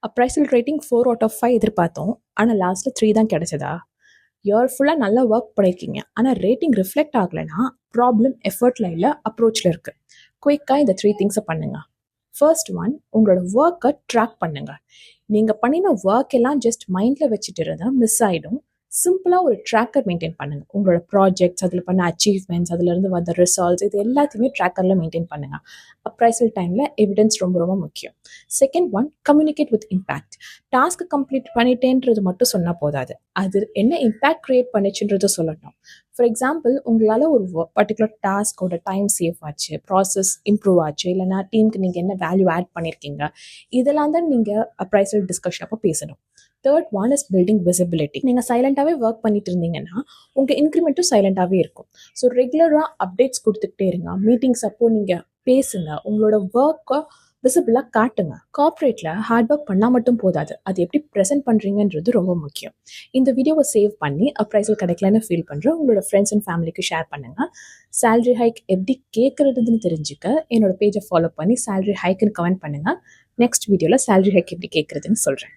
Appraisal rating 4 out of 5 எதிர்பார்த்தோம். ஆனால் லாஸ்ட்டில் 3 தான் கிடைச்சதா? இயர் ஃபுல்லாக நல்லா ஒர்க் பண்ணியிருக்கீங்க. ஆனால் ரேட்டிங் ரிஃப்ளெக்ட் ஆகலைன்னா ப்ராப்ளம் எஃபர்ட்டில் இல்லை, அப்ரோச்சில் இருக்குது. குயிக்காக இந்த 3 திங்ஸை பண்ணுங்க. ஃபர்ஸ்ட் ஒன், உங்களோட ஒர்க்கை ட்ராக் பண்ணுங்க. நீங்கள் பண்ணின ஒர்க் எல்லாம் ஜஸ்ட் மைண்டில் வச்சுட்டு இருந்தால் மிஸ் ஆகிடும். சிம்பிளாக ஒரு ட்ராக்கர் மெயின்டைன் பண்ணுங்கள். உங்களோட ப்ராஜெக்ட்ஸ், அதில் பண்ண அச்சீவ்மெண்ட்ஸ், அதுலேருந்து வந்த ரிசல்ட்ஸ், இது எல்லாத்தையுமே ட்ராக்கரில் மெயின்டைன் பண்ணுங்கள். அப்ரைசல் டைமில் எவிடன்ஸ் ரொம்ப ரொம்ப முக்கியம். Second one, communicate with impact. Task complete பண்ணிட்டேன்றது மட்டும் சொன்னால் போதாது, அது என்ன இம்பேக்ட் க்ரியேட் பண்ணிச்சுன்றது சொல்லணும். ஃபார் எக்ஸாம்பிள், உங்களால் ஒரு பர்டிகுலர் டாஸ்கோட டைம் சேவ் ஆச்சு, ப்ராசஸ் இம்ப்ரூவ் ஆச்சு, இல்லைனா டீமுக்கு நீங்கள் என்ன வேல்யூ ஆட் பண்ணியிருக்கீங்க, இதெல்லாம் தான் நீங்கள் அப்ரைசல் டிஸ்கஷன் அப்போ பேசணும். Third one is building visibility. நீங்கள் சைலண்டாகவே ஒர்க் பண்ணிட்டு இருந்தீங்கன்னா உங்கள் இன்க்ரிமெண்ட்டும் சைலண்டாகவே இருக்கும். ஸோ ரெகுலராக அப்டேட்ஸ் கொடுத்துக்கிட்டே இருங்க. மீட்டிங்ஸ் அப்போ நீங்கள் பேசுங்க, உங்களோட ஒர்க்கை விசிபிளாக காட்டுங்க. கார்ப்பரேட்டில் ஹார்ட் ஒர்க் பண்ணால் மட்டும் போதாது, அது எப்படி ப்ரெசென்ட் பண்ணுறீங்கன்றது ரொம்ப முக்கியம். இந்த வீடியோவை சேவ் பண்ணி அப்ரைசல் கிடைக்கலன்னு ஃபீல் பண்ணுற உங்களோட ஃப்ரெண்ட்ஸ் அண்ட் ஃபேமிலிக்கு ஷேர் பண்ணுங்கள். சேலரி ஹைக் எப்படி கேட்குறதுன்னு தெரிஞ்சுக்க என்னோட பேஜை ஃபாலோ பண்ணி சேலரி ஹைக்குன்னு கமெண்ட் பண்ணுங்கள். நெக்ஸ்ட் வீடியோவில் சேலரி ஹைக் எப்படி கேட்குறதுன்னு சொல்கிறேன்.